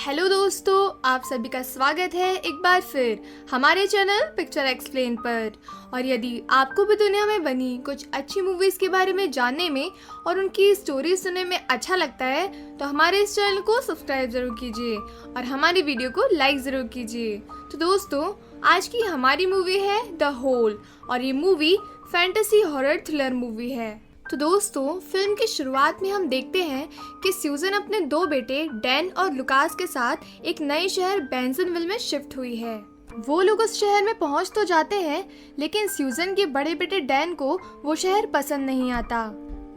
Hello दोस्तों, आप सभी का स्वागत है एक बार फिर हमारे चैनल पिक्चर एक्सप्लेन पर। और यदि आपको भी दुनिया में बनी कुछ अच्छी मूवीज़ के बारे में जानने में और उनकी स्टोरी सुनने में अच्छा लगता है तो हमारे इस चैनल को सब्सक्राइब ज़रूर कीजिए और हमारी वीडियो को लाइक ज़रूर कीजिए। तो दोस्तों, आज की हमारी मूवी है द होल और ये movie fantasy horror thriller movie है। तो दोस्तों, फिल्म की शुरुआत में हम देखते हैं कि स्यूजन अपने दो बेटे डैन और लुकास के साथ एक नए शहर बेंसनविल में शिफ्ट हुई है। वो लोग उस शहर में पहुंच तो जाते हैं, लेकिन स्यूजन के बड़े बेटे डैन को वो शहर पसंद नहीं आता।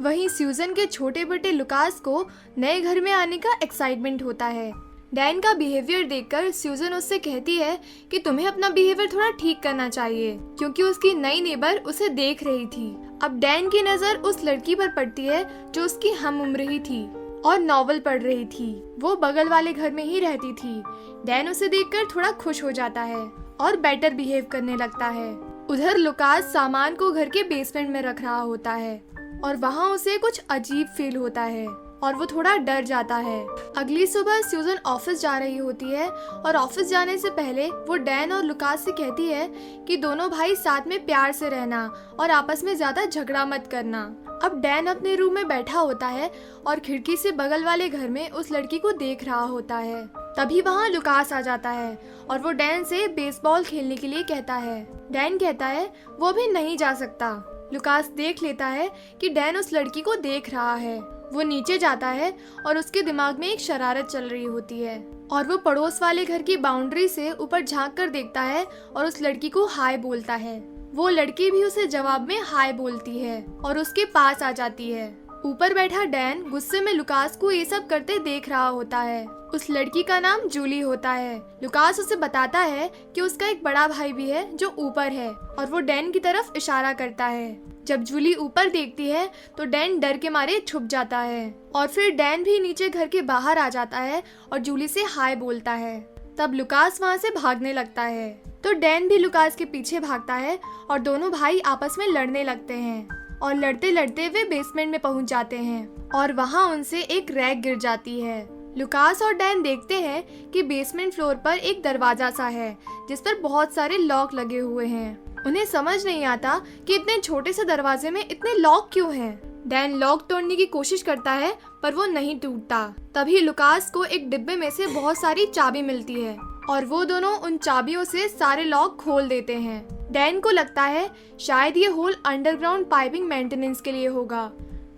वहीं स्यूजन के छोटे बेटे लुकास को नए घर में आने का एक्साइटमेंट होता है। डैन का बिहेवियर देखकर स्यूजन उससे कहती है कि तुम्हें अपना बिहेवियर थोड़ा ठीक करना चाहिए, क्योंकि उसकी नई नेबर उसे देख रही थी। अब डैन की नजर उस लड़की पर पड़ती है जो उसकी हम उम्र ही थी और नॉवल पढ़ रही थी। वो बगल वाले घर में ही रहती थी। डैन उसे देखकर थोड़ा खुश हो जाता है और बेटर बिहेव करने लगता है। उधर लुकास सामान को घर के बेसमेंट में रख रहा होता है और वहाँ उसे कुछ अजीब फील होता है और वो थोड़ा डर जाता है। अगली सुबह स्यूजन ऑफिस जा रही होती है और ऑफिस जाने से पहले वो डैन और लुकास से कहती है कि दोनों भाई साथ में प्यार से रहना और आपस में ज्यादा झगड़ा मत करना। अब डैन अपने रूम में बैठा होता है और खिड़की से बगल वाले घर में उस लड़की को देख रहा होता है। तभी वहाँ लुकास आ जाता है और वो डैन से बेसबॉल खेलने के लिए कहता है। डैन कहता है वो भी नहीं जा सकता। लुकास देख लेता है कि डैन उस लड़की को देख रहा है। वो नीचे जाता है और उसके दिमाग में एक शरारत चल रही होती है और वो पड़ोस वाले घर की बाउंड्री से ऊपर झांक कर देखता है और उस लड़की को हाय बोलता है। वो लड़की भी उसे जवाब में हाय बोलती है और उसके पास आ जाती है। ऊपर बैठा डैन गुस्से में लुकास को ये सब करते देख रहा होता है। उस लड़की का नाम जूली होता है। लुकास उसे बताता है कि उसका एक बड़ा भाई भी है जो ऊपर है और वो डैन की तरफ इशारा करता है। जब जूली ऊपर देखती है तो डैन डर के मारे छुप जाता है और फिर डैन भी नीचे घर के बाहर आ जाता है और जूली से हाय बोलता है। तब लुकास वहाँ से भागने लगता है तो डैन भी लुकास के पीछे भागता है और दोनों भाई आपस में लड़ने लगते हैं और लड़ते लड़ते वे बेसमेंट में पहुँच जाते हैं और वहाँ उनसे एक रैक गिर जाती है। लुकास और डैन देखते हैं कि बेसमेंट फ्लोर पर एक दरवाजा सा है जिस पर बहुत सारे लॉक लगे हुए हैं। उन्हें समझ नहीं आता कि इतने छोटे से दरवाजे में इतने लॉक क्यों हैं। डैन लॉक तोड़ने की कोशिश करता है पर वो नहीं टूटता। तभी लुकास को एक डिब्बे में से बहुत सारी चाबी मिलती है और वो दोनों उन चाबियों से सारे लॉक खोल देते हैं। डैन को लगता है शायद ये होल अंडरग्राउंड पाइपिंग मेंटेनेंस के लिए होगा,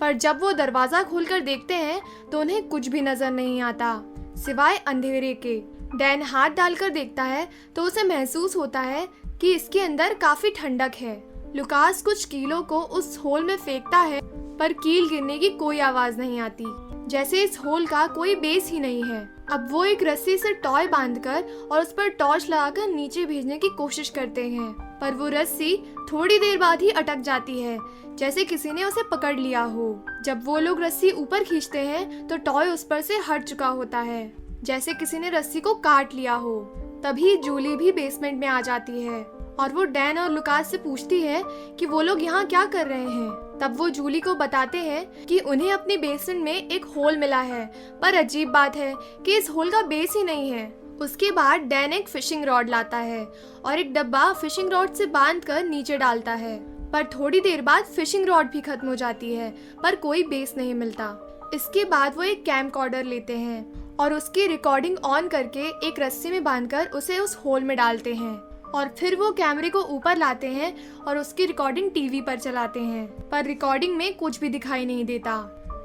पर जब वो दरवाजा खोलकर देखते हैं तो उन्हें कुछ भी नजर नहीं आता सिवाय अंधेरे के। डैन हाथ डालकर देखता है तो उसे महसूस होता है कि इसके अंदर काफी ठंडक है। लुकास कुछ कीलों को उस होल में फेंकता है पर कील गिरने की कोई आवाज नहीं आती, जैसे इस होल का कोई बेस ही नहीं है। अब वो एक रस्सी से टॉय बांधकर और उस पर टॉर्च लगाकर नीचे भेजने की कोशिश करते हैं, पर वो रस्सी थोड़ी देर बाद ही अटक जाती है, जैसे किसी ने उसे पकड़ लिया हो। जब वो लोग रस्सी ऊपर खींचते हैं तो टॉय उस पर से हट चुका होता है, जैसे किसी ने रस्सी को काट लिया हो। तभी जूली भी बेसमेंट में आ जाती है और वो डैन और लुकास से पूछती है कि वो लोग यहाँ क्या कर रहे हैं। तब वो जूली को बताते हैं कि उन्हें अपनी बेसमेंट में एक होल मिला है, पर अजीब बात है कि इस होल का बेस ही नहीं है। उसके बाद डैन एक फिशिंग रॉड लाता है और एक डब्बा फिशिंग रॉड से बांधकर नीचे डालता है, पर थोड़ी देर बाद फिशिंग रॉड भी खत्म हो जाती है पर कोई बेस नहीं मिलता। इसके बाद वो एक कैमकॉर्डर लेते हैं और उसकी रिकॉर्डिंग ऑन करके एक रस्सी में बांधकर उसे उस होल में डालते हैं और फिर वो कैमरे को ऊपर लाते हैं और उसकी रिकॉर्डिंग टीवी पर चलाते हैं, पर रिकॉर्डिंग में कुछ भी दिखाई नहीं देता।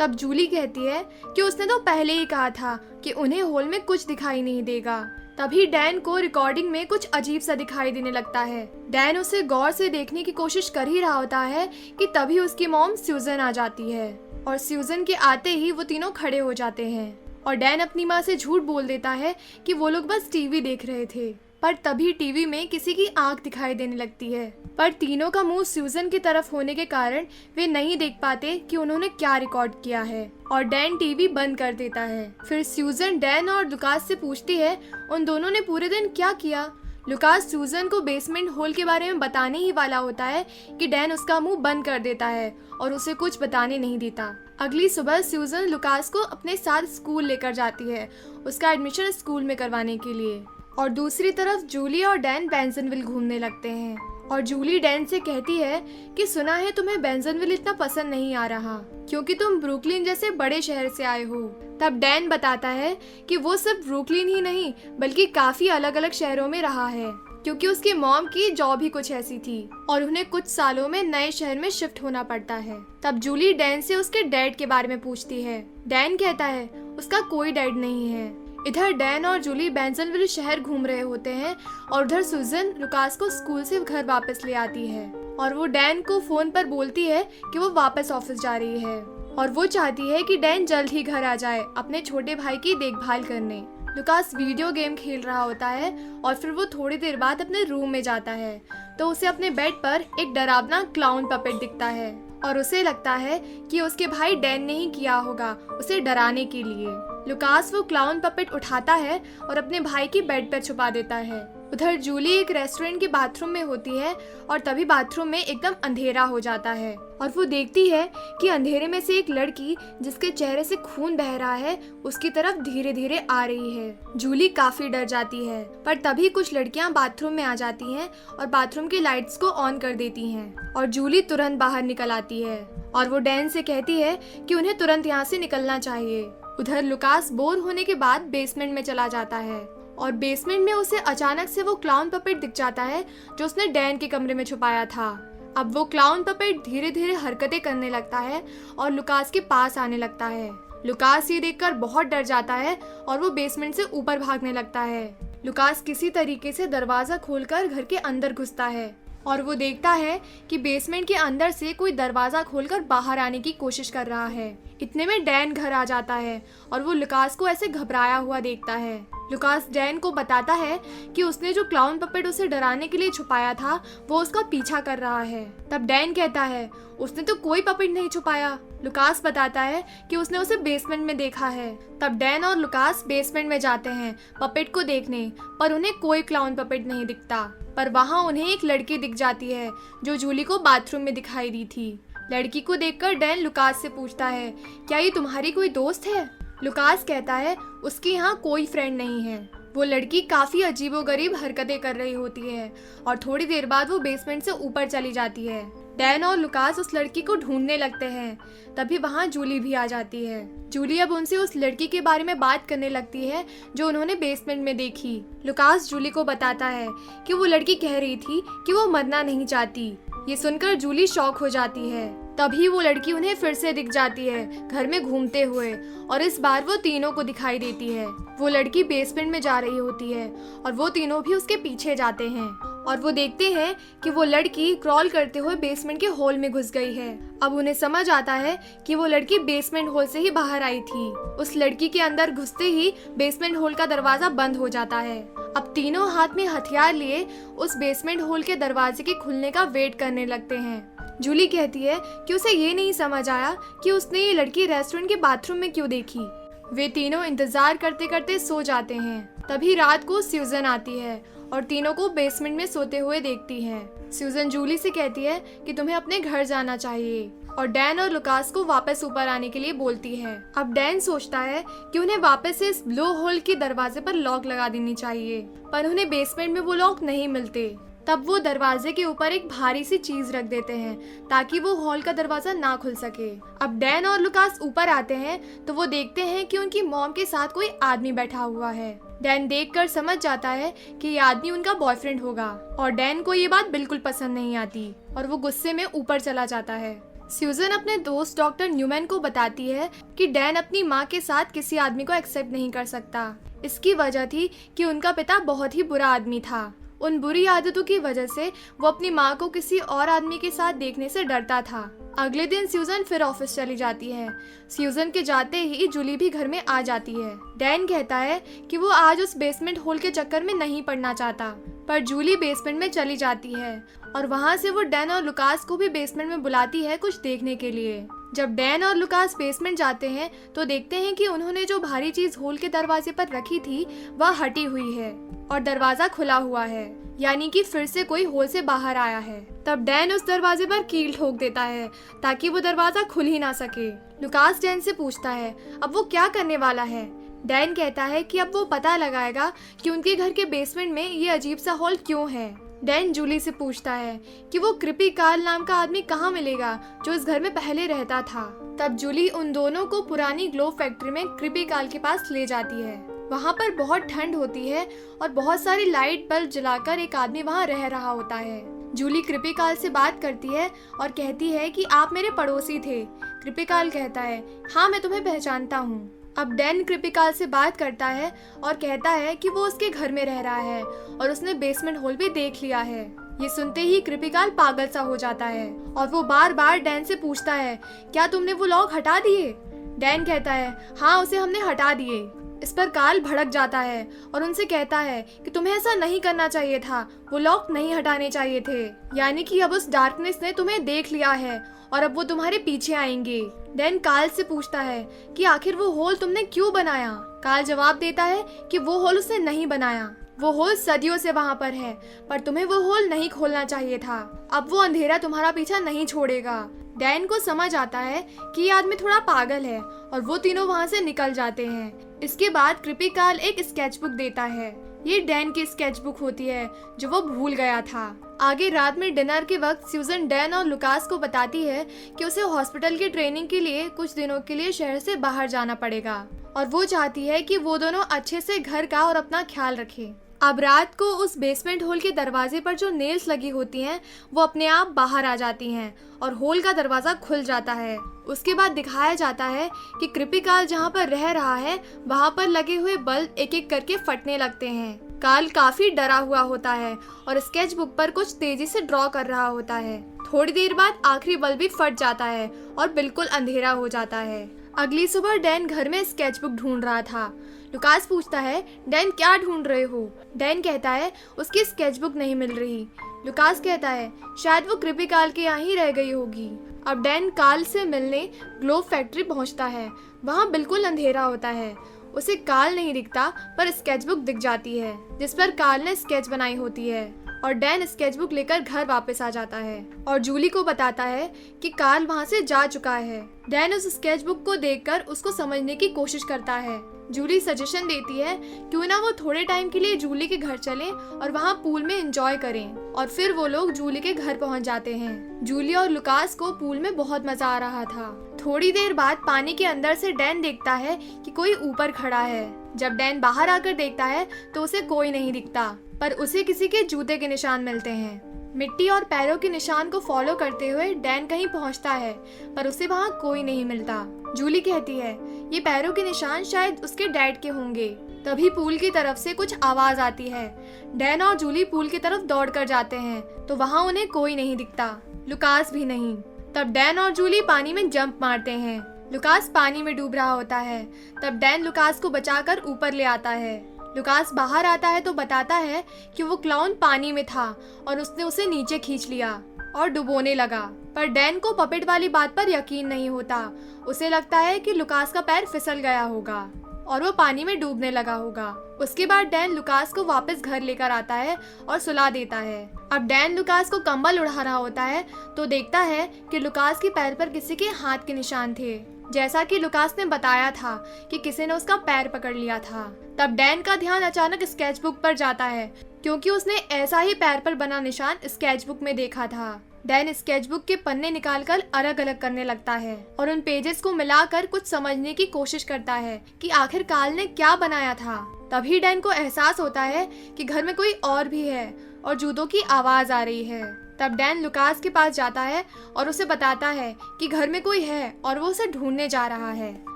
तब जूली कहती है कि उसने तो पहले ही कहा था कि उन्हें होल में कुछ दिखाई नहीं देगा। तभी डैन को रिकॉर्डिंग में कुछ अजीब सा दिखाई देने लगता है। डैन उसे गौर से देखने की कोशिश कर ही रहा होता है कि तभी उसकी मॉम स्यूजन आ जाती है और स्यूजन के आते ही वो तीनों खड़े हो जाते हैं और डैन अपनी माँ से झूठ बोल देता है कि वो लोग बस टीवी देख रहे थे, पर तभी टीवी में किसी की आंख दिखाई देने लगती है, पर तीनों का मुंह स्यूजन की तरफ होने के कारण वे नहीं देख पाते कि उन्होंने क्या रिकॉर्ड किया है और डैन टीवी बंद कर देता है। फिर स्यूजन डैन और लुकास से पूछती है उन दोनों ने पूरे दिन क्या किया। लुकास सूजन को बेसमेंट होल के बारे में बताने ही वाला होता है कि डैन उसका मुंह बंद कर देता है और उसे कुछ बताने नहीं देता। अगली सुबह सूजन लुकास को अपने साथ स्कूल लेकर जाती है, उसका एडमिशन स्कूल में करवाने के लिए। और दूसरी तरफ जूली और डैन बेंजनविल घूमने लगते हैं और जूली डैन से कहती है कि सुना है तुम्हें बेंजनविल इतना पसंद नहीं आ रहा क्योंकि तुम ब्रुकलिन जैसे बड़े शहर से आए हो। तब डैन बताता है कि वो सिर्फ ब्रुकलिन ही नहीं बल्कि काफी अलग अलग शहरों में रहा है क्योंकि उसकी मॉम की जॉब ही कुछ ऐसी थी और उन्हें कुछ सालों में नए शहर में शिफ्ट होना पड़ता है। तब जूली डैन से उसके डैड के बारे में पूछती है। डैन कहता है उसका कोई डैड नहीं है। इधर डैन और जूली बेंजनविल शहर घूम रहे होते हैं और उधर सूजन लुकास को स्कूल से घर वापस ले आती है और वो डैन को फोन पर बोलती है कि वो वापस ऑफिस जा रही है और वो चाहती है कि डैन जल्द ही घर आ जाए अपने छोटे भाई की देखभाल करने। लुकास वीडियो गेम खेल रहा होता है और फिर वो थोड़ी देर बाद अपने रूम में जाता है तो उसे अपने बेड पर एक डरावना क्लाउन पपेट दिखता है और उसे लगता है कि उसके भाई डैन ने ही किया होगा उसे डराने के लिए। लुकास वो क्लाउन पपेट उठाता है और अपने भाई की बेड पर छुपा देता है। उधर जूली एक रेस्टोरेंट के बाथरूम में होती है और तभी बाथरूम में एकदम अंधेरा हो जाता है और वो देखती है कि अंधेरे में से एक लड़की जिसके चेहरे से खून बह रहा है उसकी तरफ धीरे धीरे आ रही है। जूली काफी डर जाती है पर तभी कुछ लड़कियां बाथरूम में आ जाती हैं और बाथरूम की लाइट्स को ऑन कर देती हैं और जूली तुरंत बाहर निकल आती है और वो डैन से कहती है कि उन्हें तुरंत यहाँ से निकलना चाहिए। उधर लुकास बोर होने के बाद बेसमेंट में चला जाता है और बेसमेंट में उसे अचानक से वो क्लाउन पपेट दिख जाता है जो उसने डैन के कमरे में छुपाया था। अब वो क्लाउन पपेट धीरे धीरे हरकतें करने लगता है और लुकास के पास आने लगता है। लुकास ये देखकर बहुत डर जाता है और वो बेसमेंट से ऊपर भागने लगता है। लुकास किसी तरीके से दरवाजा खोलकर घर के अंदर घुसता है और वो देखता है कि बेसमेंट के अंदर से कोई दरवाजा खोलकर बाहर आने की कोशिश कर रहा है। इतने में डैन घर आ जाता है और वो लुकास को ऐसे घबराया हुआ देखता है। लुकास डैन को बताता है कि उसने जो क्लाउन पपेट उसे डराने के लिए छुपाया था वो उसका पीछा कर रहा है। तब डैन कहता है उसने तो कोई पपेट नहीं छुपाया। लुकास बताता है कि उसने उसे बेसमेंट में देखा है। तब डैन और लुकास बेसमेंट में जाते हैं पपेट को देखने पर उन्हें कोई क्लाउन पपेट नहीं दिखता। पर वहाँ उन्हें एक लड़की दिख जाती है जो जूली को बाथरूम में दिखाई दी थी। लड़की को देखकर डैन लुकास से पूछता है क्या ये तुम्हारी कोई दोस्त है? लुकास कहता है उसकी यहाँ कोई फ्रेंड नहीं है। वो लड़की काफी अजीबोगरीब हरकतें कर रही होती है और थोड़ी देर बाद वो बेसमेंट से ऊपर चली जाती है। डैन और लुकास उस लड़की को ढूंढने लगते हैं। तभी वहाँ जूली भी आ जाती है। जूली अब उनसे उस लड़की के बारे में बात करने लगती है जो उन्होंने बेसमेंट में देखी। लुकास जूली को बताता है कि वो लड़की कह रही थी कि वो मरना नहीं चाहती। ये सुनकर जूली शॉक हो जाती है। तभी वो लड़की उन्हें फिर से दिख जाती है घर में घूमते हुए और इस बार वो तीनों को दिखाई देती है। वो लड़की बेसमेंट में जा रही होती है और वो तीनों भी उसके पीछे जाते हैं और वो देखते हैं कि वो लड़की क्रॉल करते हुए बेसमेंट के होल में घुस गई है। अब उन्हें समझ आता है कि वो लड़की बेसमेंट होल से ही बाहर आई थी। उस लड़की के अंदर घुसते ही बेसमेंट होल का दरवाजा बंद हो जाता है। अब तीनों हाथ में हथियार लिए उस बेसमेंट होल के दरवाजे के खुलने का वेट करने लगते हैं। जूली कहती है कि उसे ये नहीं समझ आया कि उसने ये लड़की रेस्टोरेंट के बाथरूम में क्यों देखी। वे तीनों इंतजार करते करते सो जाते हैं। तभी रात को सूजन आती है और तीनों को बेसमेंट में सोते हुए देखती है। सूजन जूली से कहती है कि तुम्हें अपने घर जाना चाहिए और डैन और लुकास को वापस ऊपर आने के लिए बोलती है। अब डैन सोचता है कि उन्हें वापस से इस ब्लो होल के दरवाजे पर लॉक लगा देनी चाहिए पर उन्हें बेसमेंट में वो लॉक नहीं मिलते। तब वो दरवाजे के ऊपर एक भारी सी चीज रख देते हैं ताकि वो हॉल का दरवाजा ना खुल सके। अब डैन और लुकास ऊपर आते हैं तो वो देखते हैं कि उनकी मॉम के साथ कोई आदमी बैठा हुआ है। डैन देखकर समझ जाता है कि ये आदमी उनका बॉयफ्रेंड होगा और डैन को ये बात बिल्कुल पसंद नहीं आती और वो गुस्से में ऊपर चला जाता है। सूजन अपने दोस्त डॉक्टर न्यूमैन को बताती है कि डैन अपनी माँ के साथ किसी आदमी को एक्सेप्ट नहीं कर सकता। इसकी वजह थी कि उनका पिता बहुत ही बुरा आदमी था। उन बुरी आदतों की वजह से वो अपनी माँ को किसी और आदमी के साथ देखने से डरता था। अगले दिन सूजन फिर ऑफिस चली जाती है। सूजन के जाते ही जूली भी घर में आ जाती है। डैन कहता है कि वो आज उस बेसमेंट होल के चक्कर में नहीं पड़ना चाहता पर जूली बेसमेंट में चली जाती है और वहाँ से वो डैन और लुकास को भी बेसमेंट में बुलाती है कुछ देखने के लिए। जब डैन और लुकास बेसमेंट जाते हैं तो देखते हैं कि उन्होंने जो भारी चीज होल के दरवाजे पर रखी थी वह हटी हुई है और दरवाजा खुला हुआ है, यानी कि फिर से कोई होल से बाहर आया है। तब डैन उस दरवाजे पर कील ठोक देता है ताकि वो दरवाजा खुल ही ना सके। लुकास डैन से पूछता है अब वो क्या करने वाला है। डैन कहता है कि अब वो पता लगाएगा कि उनके घर के बेसमेंट में ये अजीब सा हॉल क्यों है। डैन जूली से पूछता है कि वो क्रिपी कार्ल नाम का आदमी कहाँ मिलेगा जो इस घर में पहले रहता था। तब जूली उन दोनों को पुरानी ग्लो फैक्ट्री में क्रिपी कार्ल के पास ले जाती है। वहाँ पर बहुत ठंड होती है और बहुत सारी लाइट बल्ब जलाकर एक आदमी वहाँ रह रहा होता है। जूली क्रिपी कार्ल से बात करती है और कहती है कि आप मेरे पड़ोसी थे। क्रिपी कार्ल कहता है हाँ मैं तुम्हें पहचानता हूँ। अब डैन क्रिपी कार्ल से बात करता है और कहता है कि वो उसके घर में रह रहा है और उसने बेसमेंट होल भी देख लिया है। ये सुनते ही क्रिपी कार्ल पागल सा हो जाता है और वो बार बार डैन से पूछता है क्या तुमने वो लॉक हटा दिए। डैन कहता है हाँ उसे हमने हटा दिए। इस पर कार्ल भड़क जाता है और उनसे कहता है कि तुम्हें ऐसा नहीं करना चाहिए था, वो लॉक नहीं हटाने चाहिए थे, यानी कि अब उस डार्कनेस ने तुम्हें देख लिया है और अब वो तुम्हारे पीछे आएंगे। डैन कार्ल से पूछता है कि आखिर वो होल तुमने क्यों बनाया। कार्ल जवाब देता है कि वो होल उसने नहीं बनाया, वो होल सदियों से वहाँ पर है, पर तुम्हें वो होल नहीं खोलना चाहिए था। अब वो अंधेरा तुम्हारा पीछा नहीं छोड़ेगा। डैन को समझ आता है कि ये आदमी थोड़ा पागल है और वो तीनों वहाँ से निकल जाते हैं। इसके बाद क्रिपी कार्ल एक स्केचबुक देता है। ये डैन की स्केचबुक होती है जो वो भूल गया था। आगे रात में डिनर के वक्त सूजन डैन और लुकास को बताती है कि उसे हॉस्पिटल की ट्रेनिंग के लिए कुछ दिनों के लिए शहर से बाहर जाना पड़ेगा और वो चाहती है कि वो दोनों अच्छे से घर का और अपना ख्याल रखें। अब रात को उस बेसमेंट होल के दरवाजे पर जो नेल्स लगी होती हैं वो अपने आप बाहर आ जाती हैं और होल का दरवाजा खुल जाता है। उसके बाद दिखाया जाता है कि क्रिपी कार्ल जहाँ पर रह रहा है वहाँ पर लगे हुए बल्ब एक एक करके फटने लगते हैं। कार्ल काफी डरा हुआ होता है और स्केच बुक पर कुछ तेजी से ड्रॉ कर रहा होता है। थोड़ी देर बाद आखिरी बल्ब भी फट जाता है और बिल्कुल अंधेरा हो जाता है। अगली सुबह डैन घर में स्केचबुक ढूंढ रहा था। लुकास पूछता है डैन क्या ढूंढ रहे हो। डैन कहता है उसकी स्केचबुक नहीं मिल रही। लुकास कहता है शायद वो क्रिपी कार्ल के यहाँ ही रह गई होगी। अब डैन कार्ल से मिलने ग्लोब फैक्ट्री पहुँचता है। वहाँ बिल्कुल अंधेरा होता है। उसे कार्ल नहीं दिखता पर स्केचबुक दिख जाती है जिस पर कार्ल ने स्केच बनाई होती है और डैन स्केचबुक लेकर घर वापस आ जाता है और जूली को बताता है कि कार्ल वहाँ से जा चुका है। डैन उस स्केचबुक को देखकर उसको समझने की कोशिश करता है। जूली सजेशन देती है क्यों ना वो थोड़े टाइम के लिए जूली के घर चलें और वहाँ पूल में एंजॉय करें और फिर वो लोग जूली के घर पहुँच जाते हैं। जूली और लुकास को पूल में बहुत मजा आ रहा था। थोड़ी देर बाद पानी के अंदर से डैन देखता है कि कोई ऊपर खड़ा है। जब डैन बाहर आकर देखता है तो उसे कोई नहीं दिखता पर उसे किसी के जूते के निशान मिलते हैं। मिट्टी और पैरों के निशान को फॉलो करते हुए डैन कहीं पहुंचता है पर उसे वहां कोई नहीं मिलता। जूली कहती है ये पैरों के निशान शायद उसके डैड के होंगे। तभी पूल की तरफ से कुछ आवाज आती है। डैन और जूली पूल की तरफ दौड़कर जाते हैं तो वहां उन्हें कोई नहीं दिखता, लुकास भी नहीं। तब डैन और जूली पानी में जंप मारते हैं। लुकास पानी में डूब रहा होता है। तब डैन लुकास को बचाकर ऊपर ले आता है। लुकास बाहर आता है तो बताता है कि वो क्लाउन पानी में था और उसने उसे नीचे खींच लिया और डुबोने लगा। पर डैन को पपेट वाली बात पर यकीन नहीं होता। उसे लगता है कि लुकास का पैर फिसल गया होगा और वो पानी में डूबने लगा होगा। उसके बाद डैन लुकास को वापस घर लेकर आता है और सुला देता है। अब डैन लुकास को कंबल उड़ा रहा होता है तो देखता है कि लुकास के पैर पर किसी के हाथ के निशान थे, जैसा कि लुकास ने बताया था कि किसी ने उसका पैर पकड़ लिया था। तब डैन का ध्यान अचानक स्केचबुक पर जाता है क्योंकि उसने ऐसा ही पैर पर बना निशान स्केचबुक में देखा था। डैन स्केचबुक के पन्ने निकालकर अलग अलग करने लगता है और उन पेजेस को मिलाकर कुछ समझने की कोशिश करता है कि आखिर कार्ल ने क्या बनाया था। तभी डैन को एहसास होता है कि घर में कोई और भी है और जूतों की आवाज आ रही है। तब डैन लुकास के पास जाता है और उसे बताता है कि घर में कोई है और वो उसे ढूंढने जा रहा है।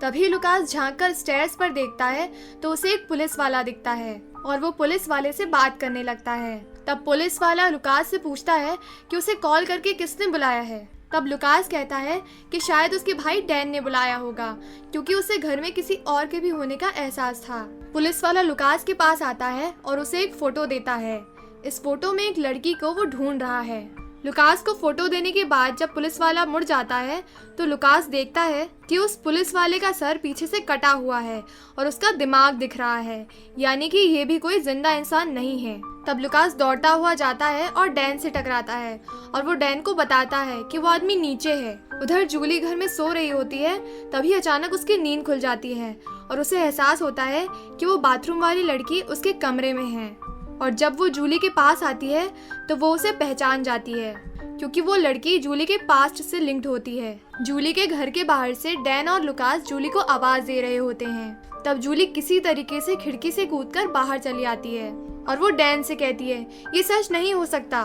तभी लुकास झांककर स्टेयर्स पर देखता है तो उसे एक पुलिस वाला दिखता है और वो पुलिस वाले से बात करने लगता है। तब पुलिस वाला लुकास से पूछता है कि उसे कॉल करके किसने बुलाया है। तब लुकास कहता है कि शायद उसके भाई डैन ने बुलाया होगा क्योंकि उसे घर में किसी और के भी होने का एहसास था। पुलिस वाला लुकास के पास आता है और उसे एक फोटो देता है। इस फोटो में एक लड़की को वो ढूंढ रहा है। लुकास को फोटो देने के बाद जब पुलिस वाला मुड़ जाता है तो लुकास देखता है कि उस पुलिस वाले का सर पीछे से कटा हुआ है और उसका दिमाग दिख रहा है, यानी कि ये भी कोई जिंदा इंसान नहीं है। तब लुकास दौड़ता हुआ जाता है और डैन से टकराता है और वो डैन को बताता है कि वो आदमी नीचे है। उधर जूली घर में सो रही होती है, तभी अचानक उसकी नींद खुल जाती है और उसे एहसास होता है कि वो बाथरूम वाली लड़की उसके कमरे में है। और जब वो जूली के पास आती है तो वो उसे पहचान जाती है, क्योंकि वो लड़की जूली के पास्ट से लिंक्ड होती है। जूली के घर के बाहर से डैन और लुकास जूली को आवाज दे रहे होते हैं। तब जूली किसी तरीके से खिड़की से कूदकर बाहर चली आती है और वो डैन से कहती है, ये सच नहीं हो सकता,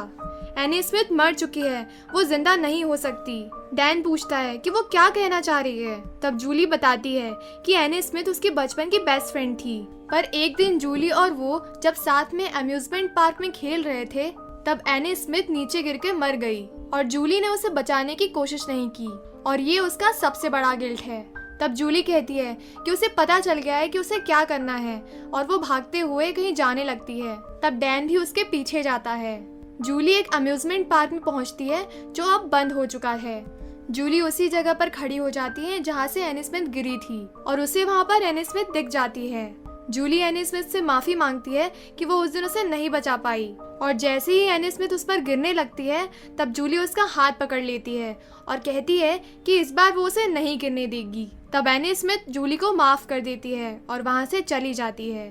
एनी स्मिथ मर चुकी है, वो जिंदा नहीं हो सकती। डैन पूछता है कि वो क्या कहना चाह रही है। तब जूली बताती है कि एनी स्मिथ उसके बचपन की बेस्ट फ्रेंड थी, पर एक दिन जूली और वो जब साथ में अम्यूजमेंट पार्क में खेल रहे थे तब एनी स्मिथ नीचे गिरकर मर गई और जूली ने उसे बचाने की कोशिश नहीं की और ये उसका सबसे बड़ा गिल्ट है। तब जूली कहती है कि उसे पता चल गया है कि उसे क्या करना है और वो भागते हुए कहीं जाने लगती है। तब डैन भी उसके पीछे जाता है। जूली एक अम्यूजमेंट पार्क में पहुंचती है जो अब बंद हो चुका है। जूली उसी जगह पर खड़ी हो जाती है जहां से एनी स्मिथ गिरी थी और उसे वहां पर एनी स्मिथ दिख जाती है। जूली एनी स्मिथ से माफी मांगती है कि वो उस दिन उसे नहीं बचा पाई और जैसे ही एनी स्मिथ उस पर गिरने लगती है तब जूली उसका हाथ पकड़ लेती है और कहती है कि इस बार वो उसे नहीं गिरने देगी। तब एनी स्मिथ जूली को माफ कर देती है और वहां से चली जाती है।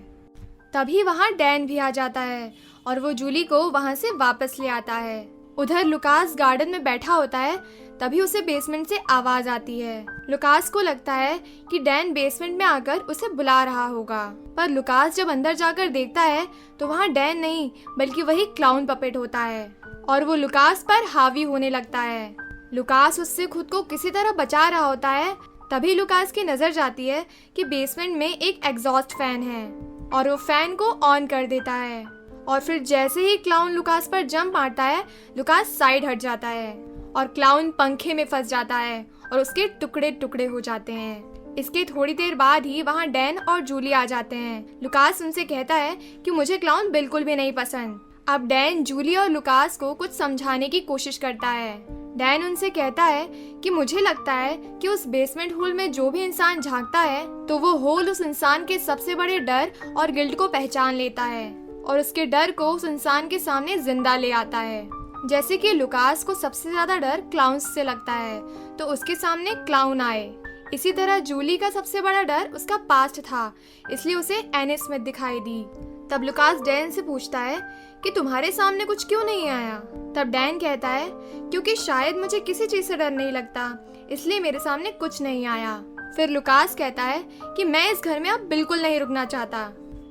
तभी वहां डैन भी आ जाता है और वो जूली को वहां से वापस ले आता है। उधर लुकास गार्डन में बैठा होता है, तभी उसे बेसमेंट से आवाज आती है। लुकास को लगता है कि डैन बेसमेंट में आकर उसे बुला रहा होगा, पर लुकास जब अंदर जाकर देखता है तो वहाँ डैन नहीं बल्कि वही क्लाउन पपेट होता है और वो लुकास पर हावी होने लगता है। लुकास उससे खुद को किसी तरह बचा रहा होता है। तभी लुकास की नजर जाती है कि बेसमेंट में एक एग्जॉस्ट फैन है और वो फैन को ऑन कर देता है और फिर जैसे ही क्लाउन लुकास पर जंप मारता है लुकास साइड हट जाता है और क्लाउन पंखे में फंस जाता है और उसके टुकड़े टुकड़े हो जाते हैं। इसके थोड़ी देर बाद ही वहाँ डैन और जूली आ जाते हैं। लुकास उनसे कहता है कि मुझे क्लाउन बिल्कुल भी नहीं पसंद। अब डैन जूली और लुकास को कुछ समझाने की कोशिश करता है। डैन उनसे कहता है कि मुझे लगता है कि उस बेसमेंट होल में जो भी इंसान झांकता है तो वो होल उस इंसान के सबसे बड़े डर और गिल्ट को पहचान लेता है और उसके डर को उस इंसान के सामने जिंदा ले आता है। जैसे कि लुकास को सबसे ज्यादा डर क्लाउन्स से लगता है तो उसके सामने क्लाउन आए। इसी तरह जूली का सबसे बड़ा डर उसका पास्ट था, इसलिए उसे एनी स्मिथ दिखाई दी। तब लुकास डैन से पूछता है कि तुम्हारे सामने कुछ क्यों नहीं आया। तब डैन कहता है क्योंकि शायद मुझे किसी चीज से डर नहीं लगता, इसलिए मेरे सामने कुछ नहीं आया। फिर लुकास कहता है कि मैं इस घर में अब बिल्कुल नहीं रुकना चाहता।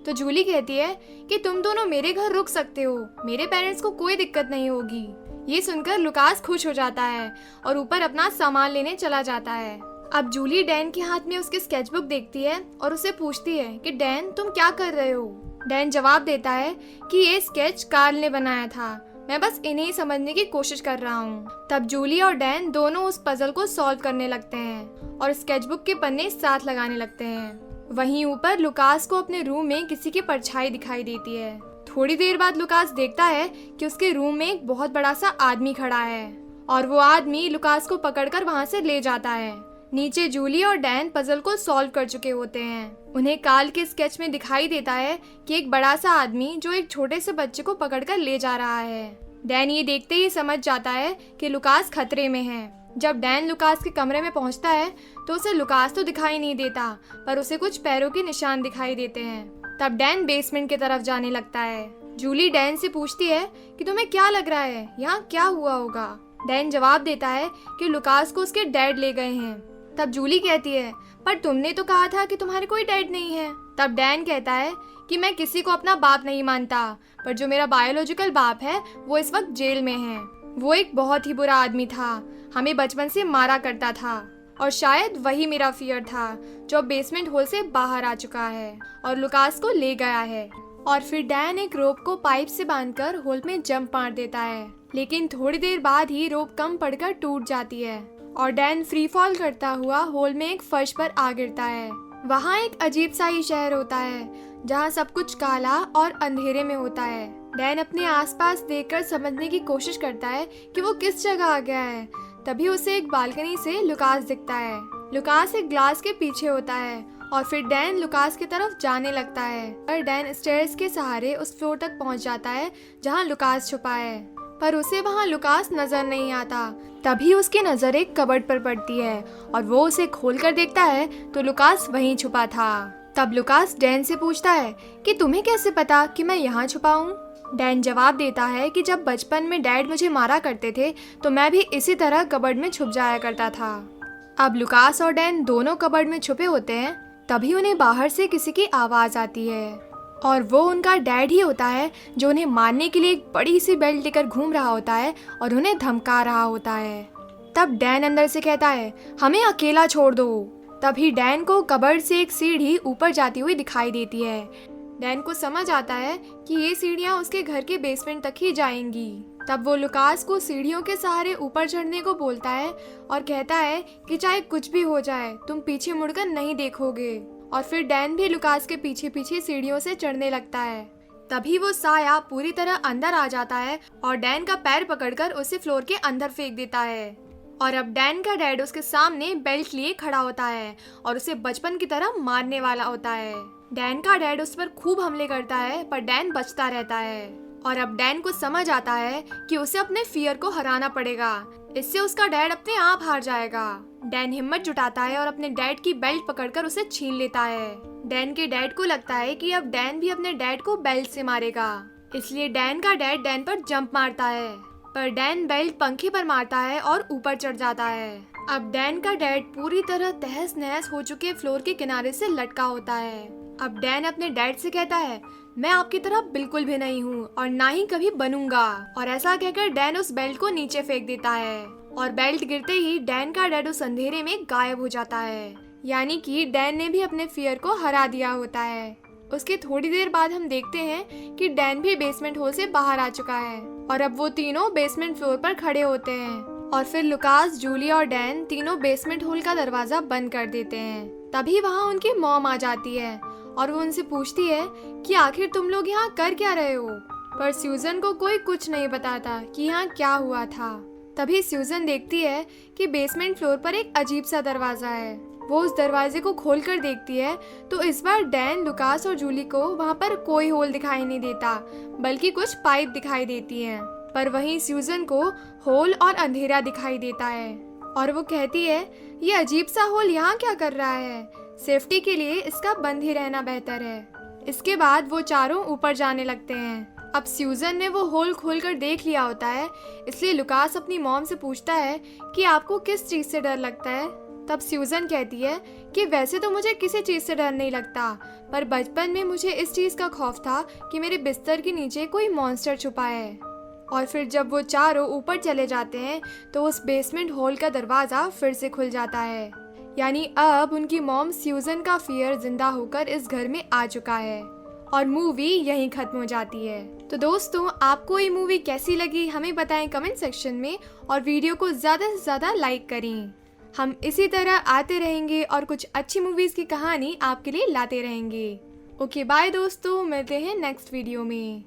तो जूली कहती है कि तुम दोनों मेरे घर रुक सकते हो, मेरे पेरेंट्स को कोई दिक्कत नहीं होगी। ये सुनकर लुकास खुश हो जाता है और ऊपर अपना सामान लेने चला जाता है। अब जूली डैन के हाथ में उसकी स्केचबुक देखती है और उसे पूछती है कि डैन तुम क्या कर रहे हो। डैन जवाब देता है कि ये स्केच कार्ल ने बनाया था, मैं बस इन्हें समझने की कोशिश कर रहा हूँ। तब जूली और डैन दोनों उस पजल को सॉल्व करने लगते हैं और स्केचबुक के पन्ने साथ लगाने लगते हैं। वहीं ऊपर लुकास को अपने रूम में किसी की परछाई दिखाई देती है। थोड़ी देर बाद लुकास देखता है कि उसके रूम में एक बहुत बड़ा सा आदमी खड़ा है और वो आदमी लुकास को पकड़कर वहां से ले जाता है। नीचे जूली और डैन पजल को सॉल्व कर चुके होते हैं। उन्हें कार्ल के स्केच में दिखाई देता है कि एक बड़ा सा आदमी जो एक छोटे से बच्चे को पकड़कर ले जा रहा है। डैन ये देखते ही समझ जाता है कि लुकास खतरे में है। जब डैन लुकास के कमरे में पहुंचता है तो उसे लुकास तो दिखाई नहीं देता, पर उसे कुछ पैरों के निशान दिखाई देते हैं। तब डैन बेसमेंट की तरफ जाने लगता है। जूली डैन से पूछती है कि तुम्हें क्या लग रहा है, यहाँ क्या हुआ होगा। डैन जवाब देता है कि लुकास को उसके डैड ले गए हैं। तब जूली कहती है पर तुमने तो कहा था कि तुम्हारे कोई डैड नहीं है। तब डैन कहता है कि मैं किसी को अपना बाप नहीं मानता, पर जो मेरा बायोलॉजिकल बाप है वो इस वक्त जेल में है। वो एक बहुत ही बुरा आदमी था, हमें बचपन से मारा करता था और शायद वही मेरा फियर था जो अब बेसमेंट होल से बाहर आ चुका है और लुकास को ले गया है। और फिर डैन एक रोप को पाइप से बांधकर होल में जंप मार देता है, लेकिन थोड़ी देर बाद ही रोप कम पड़कर टूट जाती है और डैन फ्री फॉल करता हुआ होल में एक फर्श पर आ गिरता है। वहाँ एक अजीब सा ही शहर होता है जहाँ सब कुछ काला और अंधेरे में होता है। डैन अपने आसपास देखकर समझने की कोशिश करता है कि वो किस जगह आ गया है। तभी उसे एक बालकनी से लुकास दिखता है। लुकास एक ग्लास के पीछे होता है और फिर डैन लुकास की तरफ जाने लगता है। और डैन स्टेयर्स के सहारे उस फ्लोर तक पहुंच जाता है जहां लुकास छुपा है, पर उसे वहां लुकास नजर नहीं आता। तभी उसकी नजर एक कबर्ड पर पड़ती है और वो उसे खोलकर देखता है तो लुकास वहीं छुपा था। तब लुकास डैन से पूछता है कि तुम्हें कैसे पता कि मैं यहाँ छुपा हूँ। डैन जवाब देता है कि जब बचपन में डैड मुझे मारा करते थे तो मैं भी इसी तरह कबर्ड में छुप जाया करता था। अब लुकास और डैन दोनों कबर्ड में छुपे होते हैं। तभी उन्हें बाहर से किसी की आवाज़ आती है और वो उनका डैड ही होता है जो उन्हें मारने के लिए एक बड़ी सी बेल्ट लेकर घूम रहा होता है और उन्हें धमका रहा होता है। तब डैन अंदर से कहता है हमें अकेला छोड़ दो। तभी डैन को कबर्ड से एक सीढ़ी ऊपर जाती हुई दिखाई देती है। डैन को समझ आता है कि ये सीढ़ियाँ उसके घर के बेसमेंट तक ही जाएंगी। तब वो लुकास को सीढ़ियों के सहारे ऊपर चढ़ने को बोलता है और कहता है कि चाहे कुछ भी हो जाए तुम पीछे मुड़कर नहीं देखोगे। और फिर डैन भी लुकास के पीछे पीछे सीढ़ियों से चढ़ने लगता है। तभी वो साया पूरी तरह अंदर आ जाता है और डैन का पैर पकड़कर उसे फ्लोर के अंदर फेंक देता है। और अब डैन का डैड उसके सामने बेल्ट लिए खड़ा होता है और उसे बचपन की तरह मारने वाला होता है। डैन का डैड उस पर खूब हमले करता है पर डैन बचता रहता है। और अब डैन को समझ आता है कि उसे अपने फियर को हराना पड़ेगा, इससे उसका डैड अपने आप हार जाएगा। डैन हिम्मत जुटाता है और अपने डैड की बेल्ट पकड़कर उसे छीन लेता है। डैन के डैड को लगता है कि अब डैन भी अपने डैड को बेल्ट से मारेगा, इसलिए डैन का डैड डैन पर जंप मारता है, पर डैन बेल्ट पंखे पर मारता है और ऊपर चढ़ जाता है। अब डैन का डैड पूरी तरह तहस नहस हो चुके फ्लोर के किनारे से लटका होता है। अब डैन अपने डैड से कहता है मैं आपकी तरह बिल्कुल भी नहीं हूँ और ना ही कभी बनूंगा। और ऐसा कहकर डैन उस बेल्ट को नीचे फेंक देता है और बेल्ट गिरते ही डैन का डैड उस अंधेरे में गायब हो जाता है। यानी कि डैन ने भी अपने फियर को हरा दिया होता है। उसके थोड़ी देर बाद हम देखते हैं कि डैन भी बेसमेंट होल से बाहर आ चुका है और अब वो तीनों बेसमेंट फ्लोर पर खड़े होते हैं। और फिर लुकास, जूली और डैन तीनों बेसमेंट होल का दरवाजा बंद कर देते हैं। तभी वहाँ उनकी मॉम आ जाती है और वो उनसे पूछती है कि आखिर तुम लोग यहाँ कर क्या रहे हो। पर स्यूजन को कोई कुछ नहीं बताता कि यहाँ क्या हुआ था। तभी स्यूजन देखती है कि बेसमेंट फ्लोर पर एक अजीब सा दरवाजा है। वो उस दरवाजे को खोलकर देखती है तो इस बार डैन, लुकास और जूली को वहाँ पर कोई होल दिखाई नहीं देता, बल्कि कुछ पाइप दिखाई देती हैं। पर वहीं स्यूजन को होल और अंधेरा दिखाई देता है और वो कहती है ये अजीब सा होल यहाँ क्या कर रहा है, सेफ्टी के लिए इसका बंद ही रहना बेहतर है। इसके बाद वो चारों ऊपर जाने लगते हैं। अब स्यूजन ने वो होल खोलकर देख लिया होता है, इसलिए लुकास अपनी मॉम से पूछता है कि आपको किस चीज़ से डर लगता है। तब स्यूजन कहती है कि वैसे तो मुझे किसी चीज़ से डर नहीं लगता, पर बचपन में मुझे इस चीज़ का खौफ था कि मेरे बिस्तर के नीचे कोई मॉन्स्टर छुपा है। और फिर जब वो चारों ऊपर चले जाते हैं तो उस बेसमेंट हॉल का दरवाज़ा फिर से खुल जाता है। यानी अब उनकी मॉम स्यूजन का फियर जिंदा होकर इस घर में आ चुका है और मूवी यहीं खत्म हो जाती है। तो दोस्तों, आपको ये मूवी कैसी लगी हमें बताएं कमेंट सेक्शन में और वीडियो को ज़्यादा से ज़्यादा लाइक करें। हम इसी तरह आते रहेंगे और कुछ अच्छी मूवीज़ की कहानी आपके लिए लाते रहेंगे। ओके बाय दोस्तों, मिलते हैं नेक्स्ट वीडियो में।